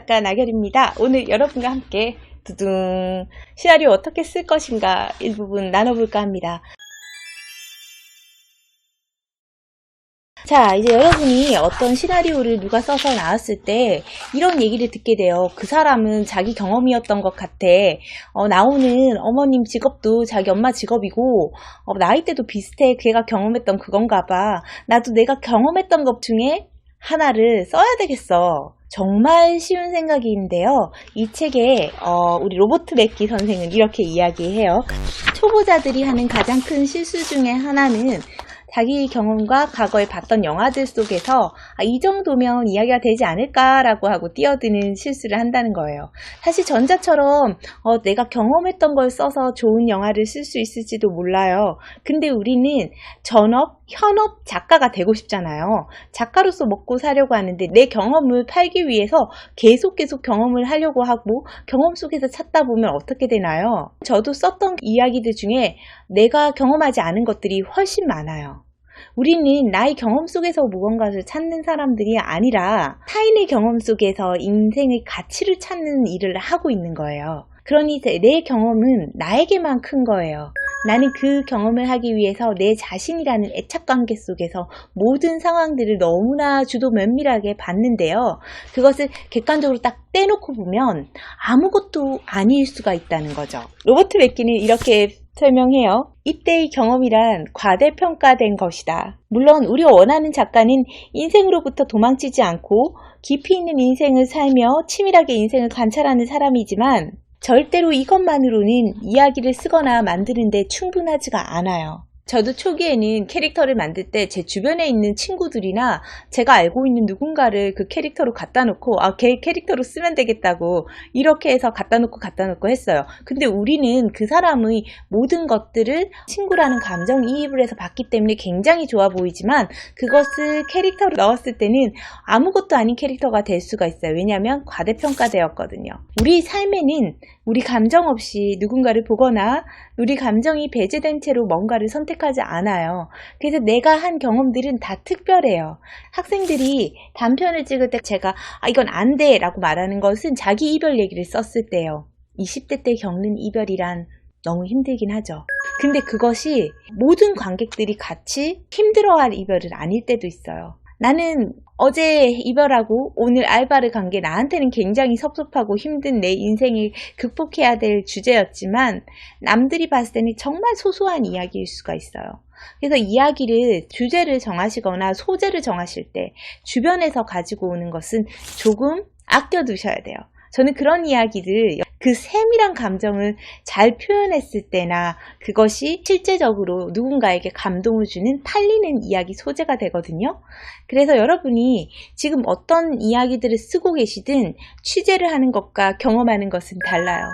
작가 나결입니다. 오늘 여러분과 함께 두둥 시나리오 어떻게 쓸 것인가 일부분 나눠볼까 합니다. 자, 이제 여러분이 어떤 시나리오를 누가 써서 나왔을 때 이런 얘기를 듣게 돼요. 그 사람은 자기 경험이었던 것 같아. 나오는 어머님 직업도 자기 엄마 직업이고 나이대도 비슷해. 걔가 경험했던 그건가 봐. 나도 내가 경험했던 것 중에 하나를 써야 되겠어. 정말 쉬운 생각인데요. 이 책에 우리 로버트 맥기 선생은 이렇게 이야기해요. 초보자들이 하는 가장 큰 실수 중에 하나는 자기 경험과 과거에 봤던 영화들 속에서 이 정도면 이야기가 되지 않을까라고 하고 뛰어드는 실수를 한다는 거예요. 사실 전자처럼 내가 경험했던 걸 써서 좋은 영화를 쓸 수 있을지도 몰라요. 근데 우리는 전업, 현업 작가가 되고 싶잖아요. 작가로서 먹고 사려고 하는데 내 경험을 팔기 위해서 계속 경험을 하려고 하고 경험 속에서 찾다 보면 어떻게 되나요? 저도 썼던 이야기들 중에 내가 경험하지 않은 것들이 훨씬 많아요. 우리는 나의 경험 속에서 무언가를 찾는 사람들이 아니라 타인의 경험 속에서 인생의 가치를 찾는 일을 하고 있는 거예요. 그러니 내 경험은 나에게만 큰 거예요. 나는 그 경험을 하기 위해서 내 자신이라는 애착관계 속에서 모든 상황들을 너무나 주도 면밀하게 봤는데요. 그것을 객관적으로 딱 떼놓고 보면 아무것도 아닐 수가 있다는 거죠. 로버트 맥기는 이렇게 설명해요. 이때의 경험이란 과대평가된 것이다. 물론 우리가 원하는 작가는 인생으로부터 도망치지 않고 깊이 있는 인생을 살며 치밀하게 인생을 관찰하는 사람이지만 절대로 이것만으로는 이야기를 쓰거나 만드는데 충분하지가 않아요. 저도 초기에는 캐릭터를 만들 때 제 주변에 있는 친구들이나 제가 알고 있는 누군가를 그 캐릭터로 갖다 놓고 걔 캐릭터로 쓰면 되겠다고 이렇게 해서 갖다 놓고 했어요. 근데 우리는 그 사람의 모든 것들을 친구라는 감정이입을 해서 봤기 때문에 굉장히 좋아 보이지만 그것을 캐릭터로 넣었을 때는 아무것도 아닌 캐릭터가 될 수가 있어요. 왜냐하면 과대평가되었거든요. 우리 삶에는 우리 감정 없이 누군가를 보거나 우리 감정이 배제된 채로 뭔가를 선택하지 않아요. 그래서 내가 한 경험들은 다 특별해요. 학생들이 단편을 찍을 때 제가 이건 안 돼 라고 말하는 것은 자기 이별 얘기를 썼을 때요. 20대 때 겪는 이별이란 너무 힘들긴 하죠. 근데 그것이 모든 관객들이 같이 힘들어할 이별은 아닐 때도 있어요. 나는 어제 이별하고 오늘 알바를 간 게 나한테는 굉장히 섭섭하고 힘든 내 인생을 극복해야 될 주제였지만 남들이 봤을 때는 정말 소소한 이야기일 수가 있어요. 그래서 이야기를 주제를 정하시거나 소재를 정하실 때 주변에서 가지고 오는 것은 조금 아껴두셔야 돼요. 저는 그런 이야기들, 그 세밀한 감정을 잘 표현했을 때나 그것이 실제적으로 누군가에게 감동을 주는 팔리는 이야기 소재가 되거든요. 그래서 여러분이 지금 어떤 이야기들을 쓰고 계시든 취재를 하는 것과 경험하는 것은 달라요.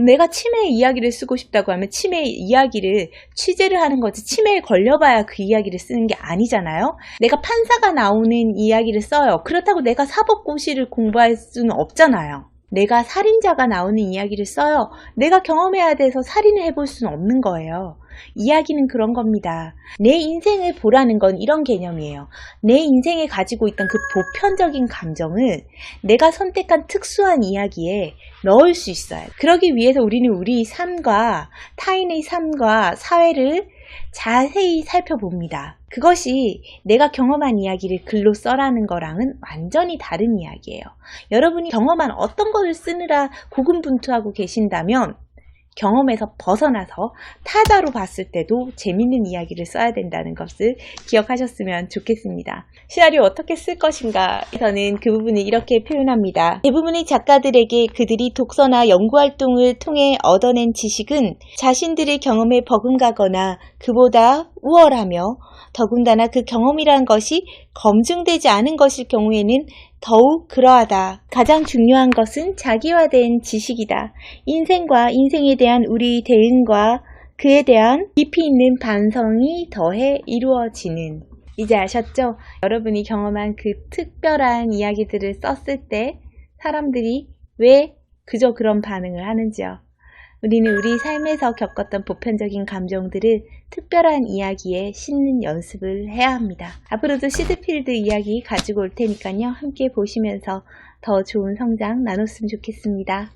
내가 치매의 이야기를 쓰고 싶다고 하면 치매의 이야기를 취재를 하는 거지 치매에 걸려봐야 그 이야기를 쓰는 게 아니잖아요. 내가 판사가 나오는 이야기를 써요. 그렇다고 내가 사법고시를 공부할 수는 없잖아요. 내가 살인자가 나오는 이야기를 써요. 내가 경험해야 돼서 살인을 해볼 수는 없는 거예요. 이야기는 그런 겁니다. 내 인생을 보라는 건 이런 개념이에요. 내 인생에 가지고 있던 그 보편적인 감정을 내가 선택한 특수한 이야기에 넣을 수 있어요. 그러기 위해서 우리는 우리 삶과 타인의 삶과 사회를 자세히 살펴봅니다. 그것이 내가 경험한 이야기를 글로 써라는 거랑은 완전히 다른 이야기예요. 여러분이 경험한 어떤 것을 쓰느라 고군분투하고 계신다면 경험에서 벗어나서 타자로 봤을 때도 재밌는 이야기를 써야 된다는 것을 기억하셨으면 좋겠습니다. 시나리오 어떻게 쓸 것인가 에서는 그 부분을 이렇게 표현합니다. 대부분의 작가들에게 그들이 독서나 연구활동을 통해 얻어낸 지식은 자신들의 경험에 버금가거나 그보다 우월하며 더군다나 그 경험이란 것이 검증되지 않은 것일 경우에는 더욱 그러하다. 가장 중요한 것은 자기화된 지식이다. 인생과 인생에 대한 우리 대응과 그에 대한 깊이 있는 반성이 더해 이루어지는. 이제 아셨죠? 여러분이 경험한 그 특별한 이야기들을 썼을 때 사람들이 왜 그저 그런 반응을 하는지요. 우리는 우리 삶에서 겪었던 보편적인 감정들을 특별한 이야기에 싣는 연습을 해야 합니다. 앞으로도 시드필드 이야기 가지고 올 테니까요. 함께 보시면서 더 좋은 성장 나눴으면 좋겠습니다.